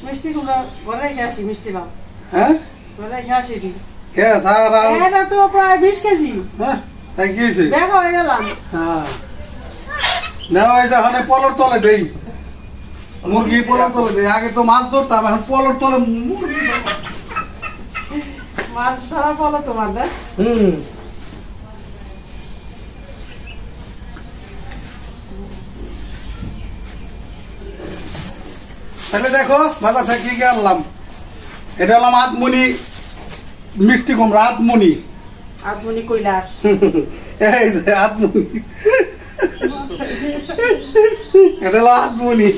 মিষ্টি কুমড়া ঘরে রেখে আসি, মিষ্টি লাউ। হ্যাঁ ঘরে রেখে আসি দি। কে তারা এটা তো প্রায় 20 কেজি। হ্যাঁ তাই কি হয়েছে? ব্যাগ হয়ে গেলাম। হ্যাঁ নেওয়া হয় যখন পলর তলে দেই, মুরগি পলর তলে দেই। আগে তো মাছ ধরতাম, এখন পলর তলে মুরগি। মাছ ধরা ফলো তোমার না? তাহলে দেখো বাজার থেকে কি আনলাম। এটা হলাম আধমনি মিষ্টি কুমড়া, আধমনি। আধমনি কৈলাস। এই যে আধমনি, এটা হলো আধমনি।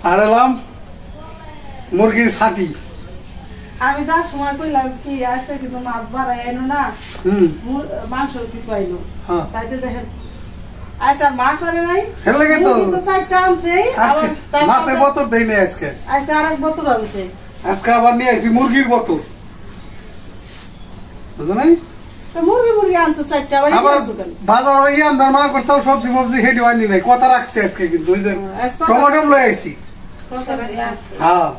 আর এলাম মুরগির ছাটি। আমি যার সময় কইলাম কি আজকে কিন্তু মাছ বাড়াই এনো না, মাংস কিছু আইলো। তাইতে দেখেন আচ্ছা মাছ আরে নাই, হেলে গে তো চারটা আনছে। আজকে মাছের বোতল দেই না, আজকে আরেক বোতল আনছে। আজকে আবার নিয়ে আসি মুরগির বোতল, বুঝো নাই? তো মুরগি আনছো চারটা, আবার বাজার ইয়ে আমরা মা করতাম সবজি মবজি হেডি আনি নাই, কথা রাখছি আজকে। কিন্তু ওই যে টমেটো লই আইছি। হ্যাঁ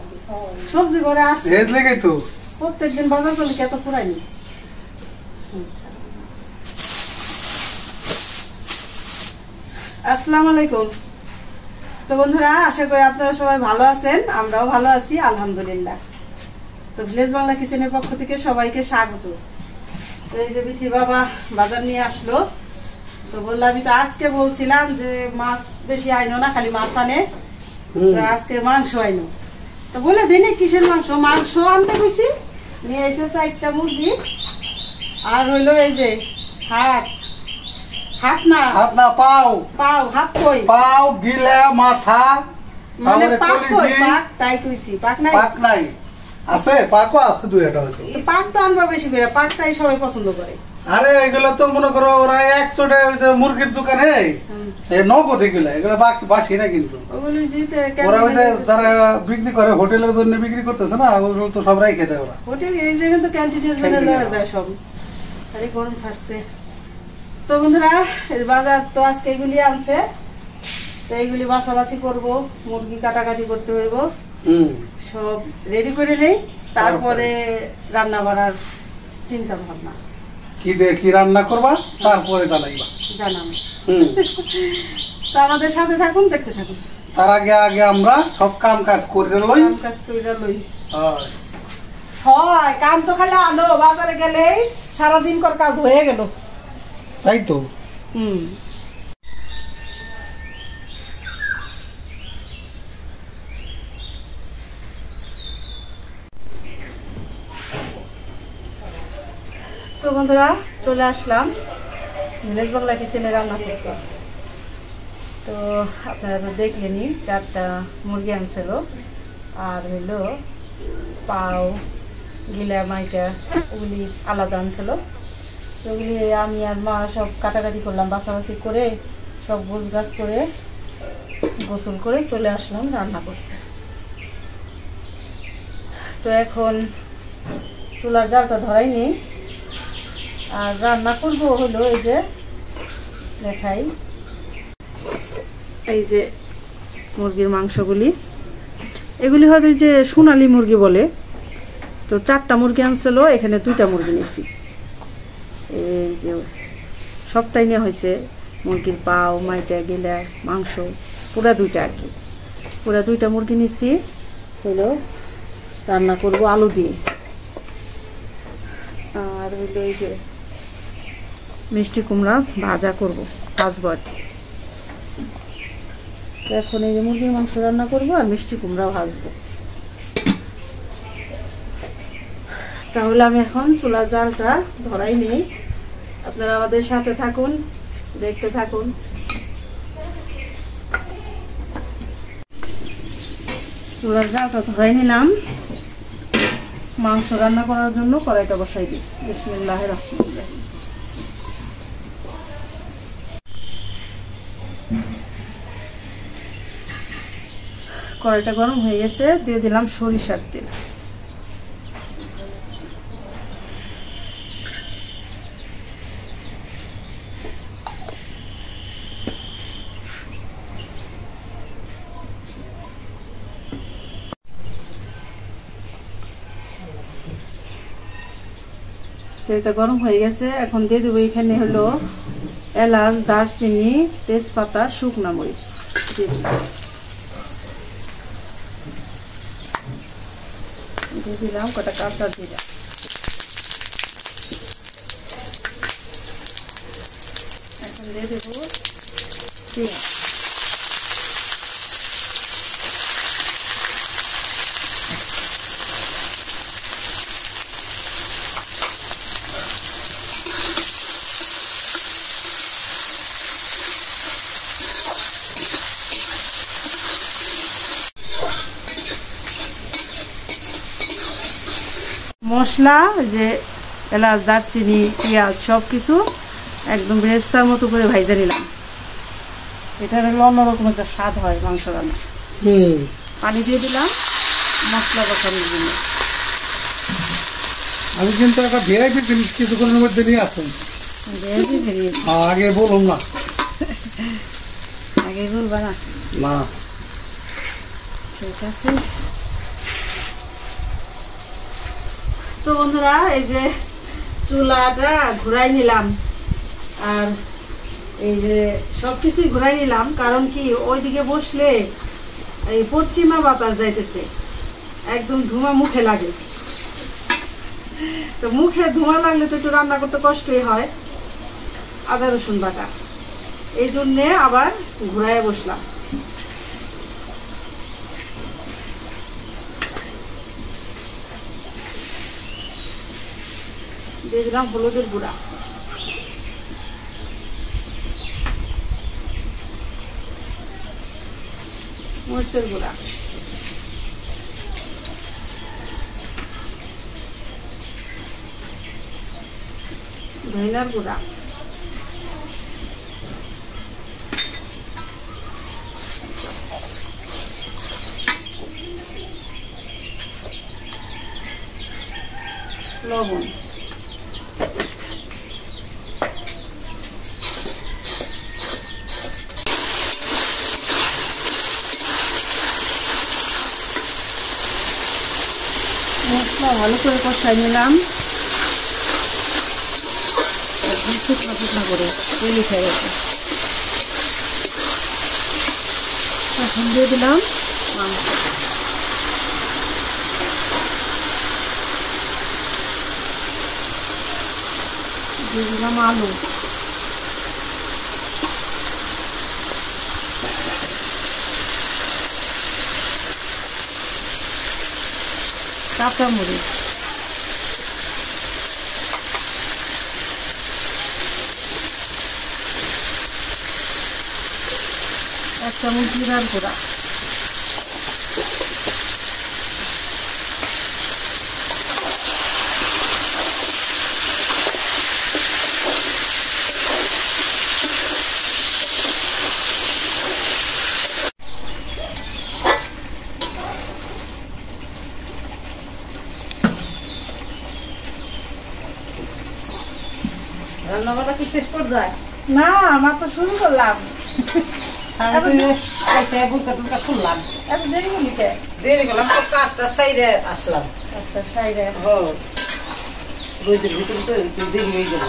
সবজি ঘরে আছে, এই লেগেই তো প্রত্যেকদিন বাজার করলে কত পুরাইনি। আসসালামু আলাইকুম। তো বন্ধুরা, আশা করি আপনারা সবাই ভালো আছেন, আমরাও ভালো আছি আলহামদুলিল্লাহ। তো ভিলেজ বাংলা কিচেনের পক্ষ থেকে সবাইকে স্বাগত। তো এই যে বিথি বাবা বাজার নিয়ে আসলো, তো বললাম আমি তো আজকে বলছিলাম যে মাছ বেশি আইনো না, খালি মাছ আনে। তো আজকে মাংস আইনো, তো বলে দিনে কিসের মাংস? মাংস আনতে কইছি, নিয়ে এসে 4টা মুরগি। আর হইলো এই যে হাত না পাও হাত কই পাও গিলা মাথা, মানে পাক কই? তাই কইছি পাক নাই আছে, পাকও আছে দুই একটা হয়তো। পাক তো আনবা বেশি করে, পাকটাই সবাই পছন্দ করে। আরে এগুলো তো মনে করো ওরা এক চোটে ওই যে মুরগির দোকানে নগদ এগুলো, এগুলো বাসি না। কিন্তু ওরা ওই যে যারা বিক্রি করে হোটেলের জন্য বিক্রি করতেছে না, ওগুলো তো সব রাই খেতে ওরা হোটেল এই যে কিন্তু ক্যান্টিনের জন্য দেওয়া যায় সব। আরে গরম ছাড়ছে। তো বন্ধুরা, বাজার তো আজকে এগুলি আনছে, তো এইগুলি বাছাবাছি করবো, মুরগি কাটাকাটি করতে হইব, সব রেডি করে নেই, তারপরে রান্না বাড়ার চিন্তা ভাবনা। কি দিয়ে কি রান্না করবা তারপরে জানাইবা, জানাবো। তো আমাদের সাথে থাকুন, দেখতে থাকুন। তার আগে আমরা সব কাম কাজ করে লই। হয় কাম তো খালি আনো, বাজারে গেলেই সারাদিন কর কাজ হয়ে গেল, তাই তো। তো বন্ধুরা, চলে আসলাম ভিলেজ বাংলা কিচেনে রান্না করতে। তো আপনারা তো দেখলেনই, 4টা মুরগি আনছিল, আর হইলো পাও গিলা মাইটা ওগুলি আলাদা আনছিল। ওগুলি আমি আর মা সব কাটাকাটি করলাম, বাছাবাছি করে সব গোছগাছ করে গোসল করে চলে আসলাম রান্না করতে। তো এখন চুলার জালটা ধরাই নেই, আর রান্না করবো হলো এই যে দেখাই, এই যে মুরগির মাংসগুলি। এগুলি হয়তো যে সোনালী মুরগি বলে। তো 4টা মুরগি আনছিল, এখানে 2টা মুরগি নিয়েছি। এই যে সবটাই নেওয়া হয়েছে, মুরগির পাও মাইটা গিলা মাংস পুরা 2টা আর কি, পুরা 2টা মুরগি নিয়েছি। হলো রান্না করব আলু দিয়ে, আর হইলো এই যে মিষ্টি কুমড়া ভাজা করব, ভাজবো আর কি। এখন এই যে মুরগির মাংস রান্না করব আর মিষ্টি কুমড়া ভাজবো। তাহলে আমি এখন চুলার জালটা ধরাই নেই, আপনারা আমাদের সাথে থাকুন, দেখতে থাকুন। চুলার জালটা ধরাই নিলাম, মাংস রান্না করার জন্য কড়াইটা বসাই দিই। বিসমিল্লাহির রহমানির রহিম। কড়াইটা গরম হয়ে গেছে, দিয়ে দিলাম সরিষার তেল। তেলটা গরম হয়ে গেছে। এখন দিয়ে দেবো এখানে হলো এলাচ, দারচিনি, তেজপাতা, শুকনো মরিচ দিয়ে দিলাম কটা কাঁচা জিরা। এখন দিয়ে দেবো পেঁয়াজ। মশলা যে এলাচ, দারচিনি, পেঁয়াজ সবকিছু একদম বেরেস্তার মতো করে ভাইজা নিলাম। এটা হলো অন্যরকম একটা স্বাদ হয় মাংস রান্না। পানি দিয়ে দিলাম মশলা কষানোর জন্য। আমি কিন্তু একটা ভিআইপি জিনিস কিছুক্ষণের মধ্যে নিয়ে আসুন। আগে বলুন না, আগে বলবা না? না ঠিক আছে। তো বন্ধুরা এই যে চুলাটা ঘুরাই নিলাম আর এই যে সবকিছুই ঘুরাই নিলাম, কারণ কি ওইদিকে বসলে এই পশ্চিমা বাতাস যাইতেছে, একদম ধোঁয়া মুখে লাগে। তো মুখে ধোঁয়া লাগলে তো একটু রান্না করতে কষ্টই হয়। আদা রসুন বাটা, এই জন্যে আবার ঘুরাই বসলাম। দিয়ে দিলাম হলুদের গুঁড়া, মরিচের গুঁড়া, ধনিয়ার গুঁড়া, লবণ, মশলা ভালো করে কষাই নিলাম একদম শুকনো শুকনো করে, তেল উঠে গেছে। এখন দিয়ে দিলাম মাংস, দিয়ে দিলাম আলু, কাঁচামরিচ, এক চামচ জিরার গুঁড়া, রান্নাবান্না কি শেষ পর্যায়ে? না আমার তো শুরু করলাম। শুনলাম এত দেরি বলিতে দেরি গেলাম তো, কাজটা সাইরে আসলাম। আচ্ছা সাইরে রোদের ভিতরে তো একটু দেরি হয়ে গেল।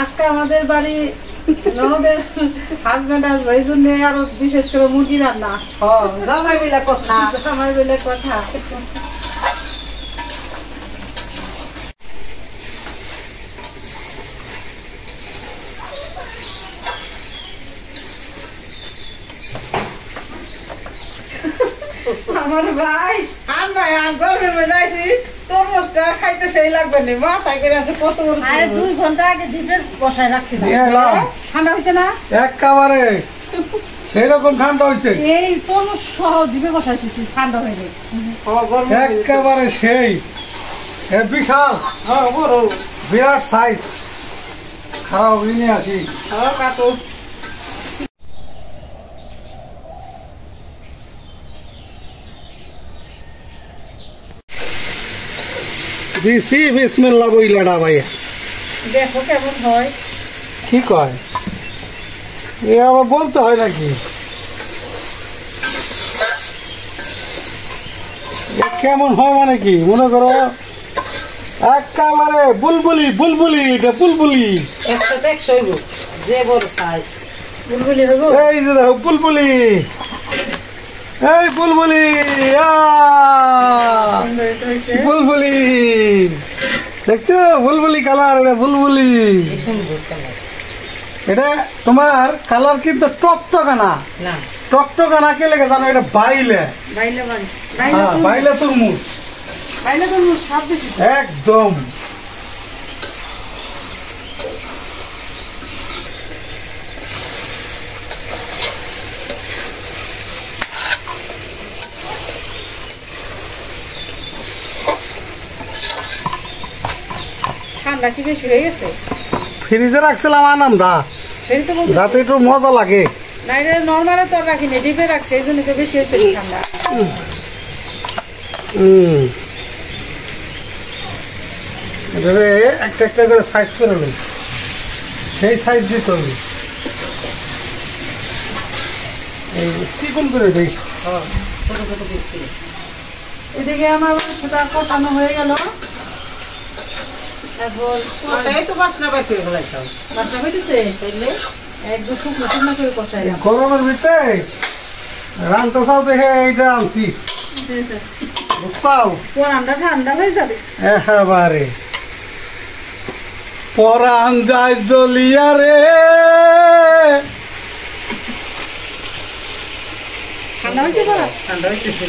আজকে আমাদের বাড়ি ননদের হাজবেন্ড আসবে, এই জন্য আরো বিশেষ করে মুরগি রান্না। জামাই বিলা কথা, আমার বলে কথা। আমার ভাই আর ভাই আর গরমের মধ্যে আইছি, তরমুজটা খাইতে সেই লাগবে না, মাথায় করে আছে কত বড়। 2 ঘন্টা আগে ডিপের বসায় রাখছিলাম, ঠান্ডা হয়েছে না একেবারে সেই রকম ঠান্ডা হয়েছে। এই তরমুজ সহ ডিপে বসাইতেছি, ঠান্ডা হয়ে যায় একেবারে সেই বিশাল বড় বিরাট সাইজ। খারাপ নিয়ে আসি কাটো। দিছি বিসমিল্লাহ বইলাটা ভাইয়া, দেখো কেমন হয়। কি কয় এ আবার বলতে হয় নাকি? কেমন হয় মানে কি, মনে করো একেবারে বুলবুলি বুলবুলি, এটা বুলবুলি। 100 হইব যে বড় সাইজ বুলবুলি হইব। এই যে দেখো বুলবুলি, এই বুলবুলি, বুলবুলি দেখছো, বুলবুলি কালার, এটা বুলবুলি। সুন্দর কালার। এটা তোমার কালার কিন্তু টকটকা না, না টকটকা না কে লেগে জানো, এটা বাইলে, বাইলে বাড়ি বাইলে তরমুজ বাইলে তো স্বাদ বেশি। একদম। ঠান্ডা কি বেশি হয়ে গেছে? ফ্রিজে রাখছিলাম আনামটা, সেই তো বলছি। যাতে একটু মজা লাগে। না এটা নর্মালে তো রাখিনি, ডিপে রাখছে, এই জন্য তো বেশি হয়েছে ঠান্ডা। এটারে একটা একটা করে সাইজ করে নেই, সেই সাইজ দিতে হবে, এই চিকন করে দিই। ছোট ছোট পিস করে। এদিকে আমার সেটা কষানো হয়ে গেল। এখন ওটাই তো বাসনা বাইতে ফেলাইছো। বাসা হইতেছে, তাইলে একদম শুকনো শুকনো করে কষাইলাম। গরমের ভিতরে রান্তা চাও দেখে এইটা আনছি, বুঝতাও পরানটা ঠান্ডা হয়ে যাবে। একেবারে পরান যায় জ্বলিয়া রে, ঠান্ডা হয়েছে পরা? ঠান্ডা হইতেছে।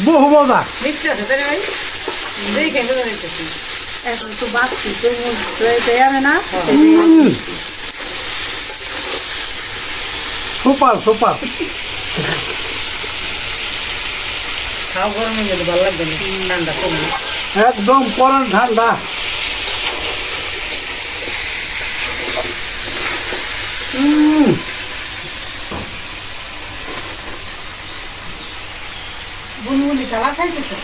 বহু মজা। মিষ্টি আছে তাই না ভাই? দেখে বোঝা যাইতেছে। এখন তো বাড়ছি, তরমুজ দেয়াবে না। Super super. খাও গরমে গেলে ভালো লাগবে না, ঠান্ডা কমবে। একদম পরান ঠান্ডা। বুলবুলি কালার খাইতেছে।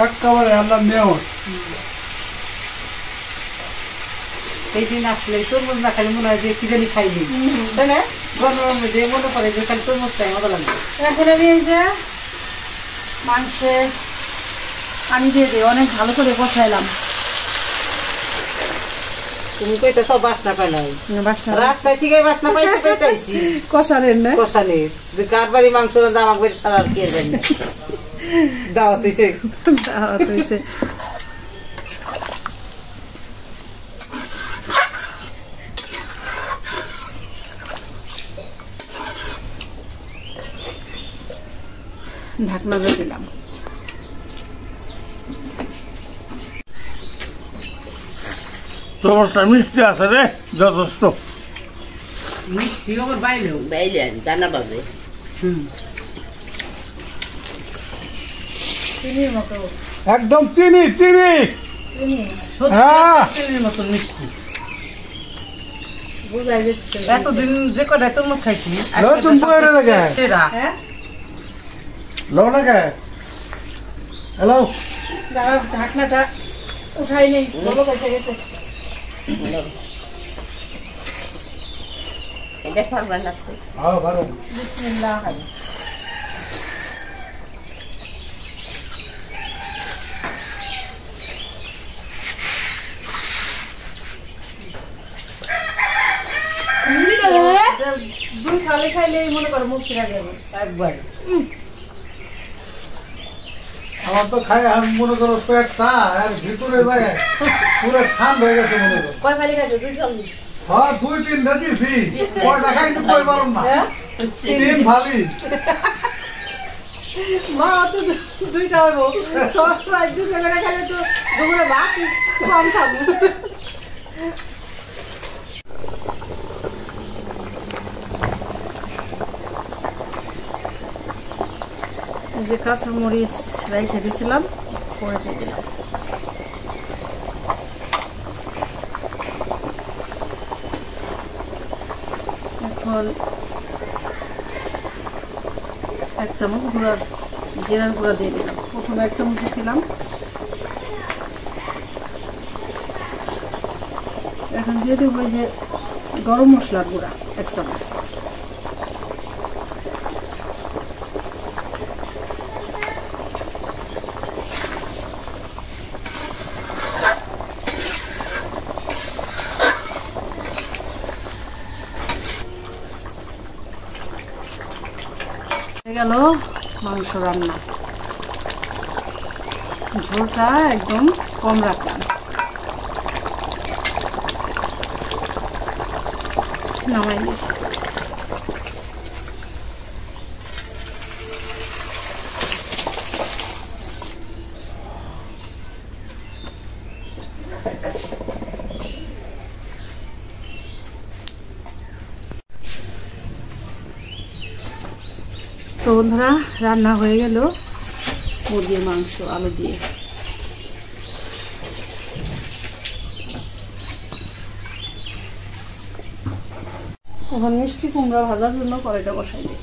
একেবারে আল্লাহ মেয়র। এই দিন আসলে তরমুজ না খালি মনে হয় যে কি জানি খাইনি, তাই না? গরমের মধ্যে মনে করে যে খালি তরমুজ খাই, মজা লাগবে। এখন আমি এই যে মাংসে পানি দিয়ে দিই, অনেক ভালো করে কষাইলাম। তুমি কইতে সব বাসনা পাইলাই, বাসনা রাস্তায় থেকে বাসনা পাইতে পাইতেছি। কষালেন না? কষালে যে কার বাড়ি মাংস রান্না আমাকে বাড়ি ছাড়া আর কে জানি। দাওয়াত হইছে। দাওয়াত হইছে। ঢাকনা দিয়ে দিলাম। তোমারটা মিষ্টি আছে রে, যথেষ্ট। মিষ্টি আবার বাইলেও বাইলে দানা বাজে চিনির মতো। একদম চিনি চিনি। চিনি হ্যাঁ চিনির মতন মিষ্টি। বুঝাই যাচ্ছে। এতদিন যে কটা তরমুজ খাইছি লো, তুমি বইরে লাগে। সেরা। হ্যাঁ, লো না কে, হ্যালো। দাঁড়াও, ঢাকনাটা উঠাই নেই, বলো কইতে গেছে। এটা পারবে না তো। আও ভালো। বিসমিল্লাহ। দুই খালি খাইলেই মনে করো মুখ ফিরা যাবে একবার আমার তো খাই আমি মনে করো পেটটা আর ভিতরে যায় পুরো ঠান্ডা হয়ে গেছে মনে করো। কয় ফালি খাইছো? দুই ফালি। হ্যাঁ 2-3 দিয়েছি, কয়টা খাইছি কই পারুম না। হ্যাঁ, 3 ফালি। মা তো দুইটা হইব। সব তো আজ দুটো করে খাইলে তো দুপুরে ভাত কম খাবো। যে কাঁচা মরিচ রেখে দিয়েছিলাম, করে দিয়ে দিলাম। এখন 1 চামচ জিরার গুঁড়া দিয়ে দিলাম। প্রথমে 1 চামচ দিয়েছিলাম, এখন দিয়ে দেবো ওই যে গরম মশলার গুঁড়া 1 চামচ। হয়ে গেল মাংস রান্না, ঝোলটা একদম কম রাখলাম। নামাই দিই। তো বন্ধুরা রান্না হয়ে গেল মুরগির মাংস আলু দিয়ে। এখন মিষ্টি কুমড়া ভাজার জন্য কড়াইটা বসাই দিই।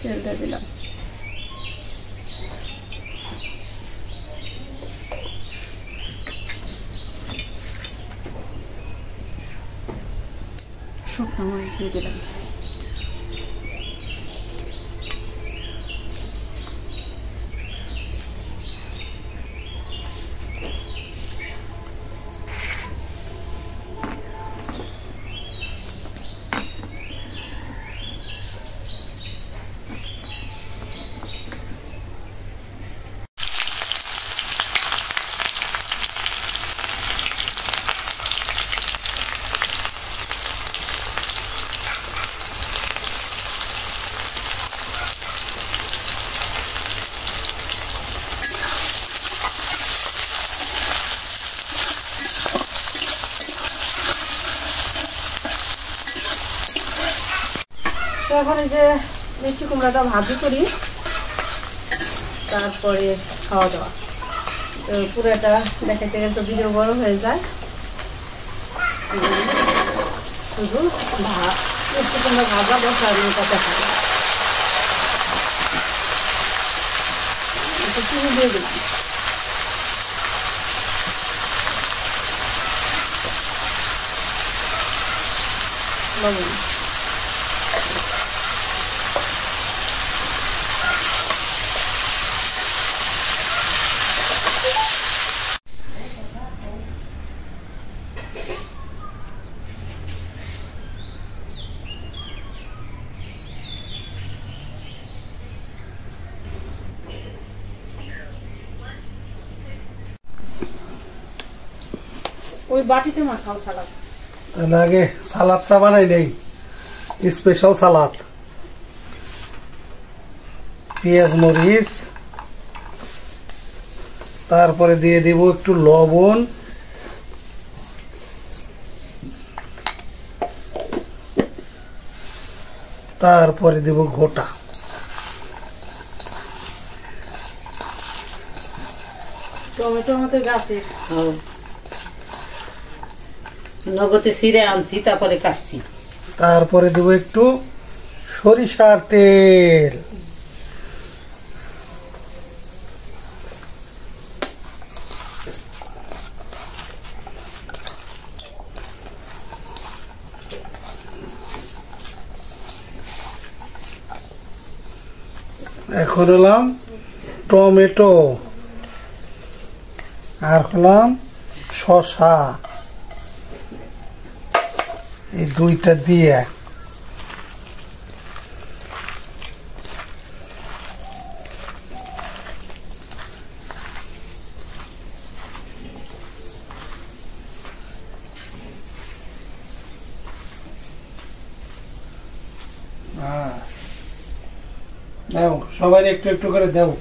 তেলটা দিলাম। শুকনো মরিচ দিয়ে দিলাম। এখন এই যে মিষ্টি কুমড়াটা ভাজি করি, তারপরে খাওয়া দাওয়া। তো পুরোটা দেখাতে গেলে তো ভিডিও বড় হয়ে যায়, শুধু মিষ্টি কুমড়া ভাজা বসানোটা দেখা যায়। চিনি দিয়ে দিলাম। লবণ ওই বাটিতে মাখাও সালাদ। তাহলে আগে সালাদটা বানাই নেই, স্পেশাল সালাদ। পেঁয়াজ মরিচ, তারপরে দিয়ে দেব একটু লবণ, তারপরে দেব গোটা। টমেটো আমাদের গাছে নগদে ছিঁড়ে আনছি, তারপরে কাটছি। তারপরে দেব একটু সরিষার তেল, এখন হলাম টমেটো, আর হলাম শসা, এই দুইটা দিয়ে দাও, সবাই একটু একটু করে দাও।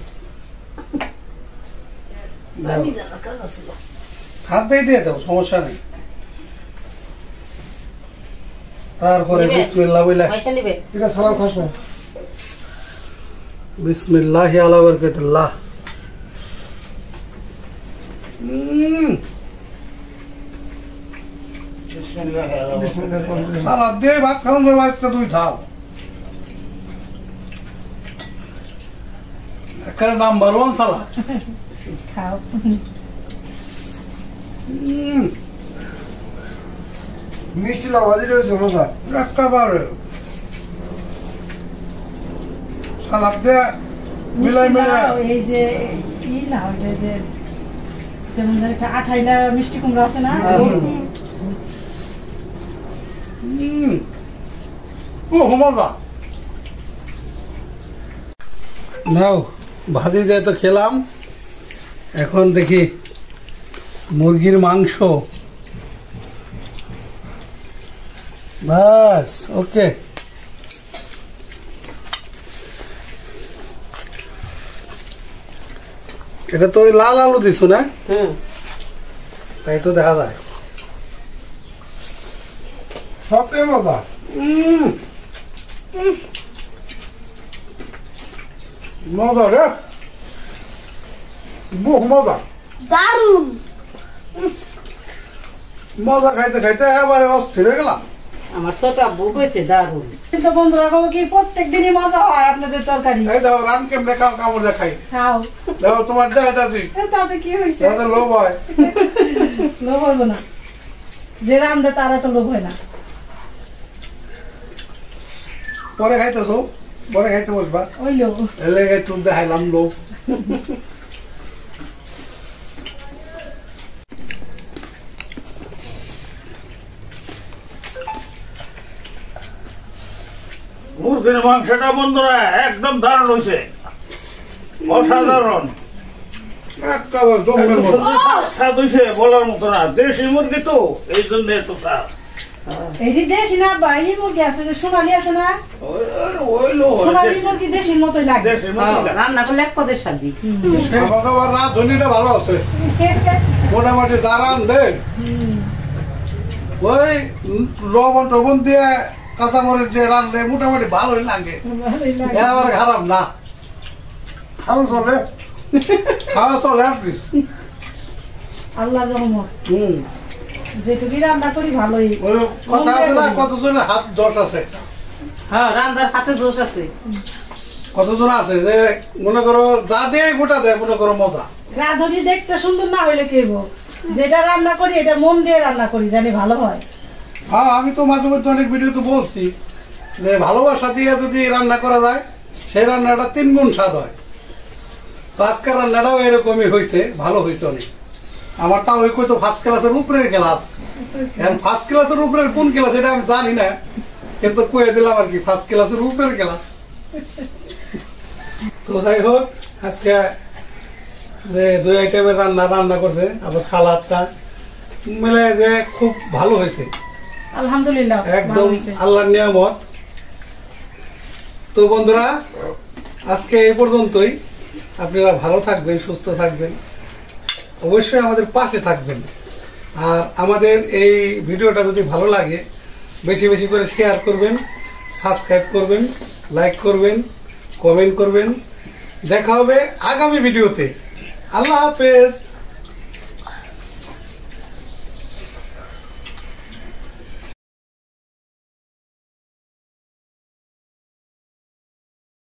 হাত দিয়ে দাও, সমস্যা নেই। তারপরে বিসমিল্লাহ বলে এটা সালাদ খাস না। বিসমিল্লাহি আলা বারাকাতুল্লাহ। সালাদ দিয়ে ভাত খাওয়ান যাবে, আজকে তুই খাও। এখানে নাম্বার 1 সালাদ। খাও। মিষ্টি লাউজি রয়েছে রোজা একেবারে সালাদ দিয়ে মিলাই মিলাই। এই যে কি লাউ, এই যে যেমন একটা আঠাইলা মিষ্টি কুমড়া আছে না, ও মজা। নাও ভাজি দিয়ে তো খেলাম, এখন দেখি মুরগির মাংস। বাস ওকে। এটা তো ওই লাল আলু দিছো না? তাই তো দেখা যায়। সবটাই মজা। মজা রে, বহু মজা। দারুন মজা খাইতে খাইতে এবারে অস্থির হয়ে গেলাম। আমার ছোট আব্বু কইছে দারুন। কিন্তু বন্ধুরা কব কি প্রত্যেক দিনই মজা হয় আপনাদের তরকারি? এই দেখো রান কেমনে খাও, কামড় দেখাই খাও, দেখো তোমার দেখা দাদি তাতে কি হয়েছে? তাদের লোভ হয়। লোভ হইব না, যে রান্ধে তারা তো লোভ হয় না। পরে খাইতেছো, পরে খাইতে বসবা। ওই লোভ এলে একটু দেখাইলাম লোভ। মুরগির মাংসটা বন্ধুরা একদম দারুণ হয়েছে, অসাধারণ একেবারে জমের মতো। স্বাদ হয়েছে বলার মতো না। দেশি মুরগি তো এই জন্য একটু স্বাদ। এটি দেশি না বা এই মুরগি আছে যে সোনালি আছে না, সোনালি মুরগি দেশির মতোই লাগে। দেশি মুরগি রান্না করলে এক পদের স্বাদই। খাবার দাবার রাঁধুনিটা ভালো আছে, মোটামুটি দাঁড়ান দে। ওই লবণ টবণ দিয়ে কাঁচামরিচ দিয়ে রাঁধলে মোটামুটি ভালোই লাগে, একেবারে খারাপ না। খাওয়া চলে, খাওয়া চলে আর কি। আল্লাহর রহমত, যেটুকুই রান্না করি ভালোই। ওই কথা আছে না, কতজনের হাত যশ আছে, হ্যাঁ রান্নার হাতে জোশ আছে। কতজন আছে যে মনে করো যা দিয়ে গোটা দেয়, মনে করো মজা। রাঁধুনি দেখতে সুন্দর না হইলে কেব, যেটা রান্না করি এটা মন দিয়ে রান্না করি, জানি ভালো হয়। হ্যাঁ আমি তো মাঝে মধ্যে অনেক ভিডিওতে বলছি যে ভালোবাসা দিয়ে যদি রান্না করা যায় সেই রান্নাটা 3 গুণ স্বাদ হয়। তো আজকের রান্নাটাও এরকমই হয়েছে, ভালো হয়েছে অনেক। আমার তাও ওই কই তো ফার্স্ট ক্লাসের উপরের ক্লাস, এখন ফার্স্ট ক্লাসের উপরের কোন ক্লাস এটা আমি জানি না, কিন্তু কয়ে দিলাম আর কি ফার্স্ট ক্লাসের উপরের ক্লাস। তো যাই হোক আজকে যে 2 আইটেমের রান্না করছে, আবার সালাদটা মিলে যে খুব ভালো হয়েছে আলহামদুলিল্লাহ, একদম আল্লাহর নিয়ামত। তো বন্ধুরা আজকে এই পর্যন্তই। আপনারা ভালো থাকবেন, সুস্থ থাকবেন, অবশ্যই আমাদের পাশে থাকবেন। আর আমাদের এই ভিডিওটা যদি ভালো লাগে বেশি বেশি করে শেয়ার করবেন, সাবস্ক্রাইব করবেন, লাইক করবেন, কমেন্ট করবেন। দেখা হবে আগামী ভিডিওতে। আল্লাহ হাফেজ।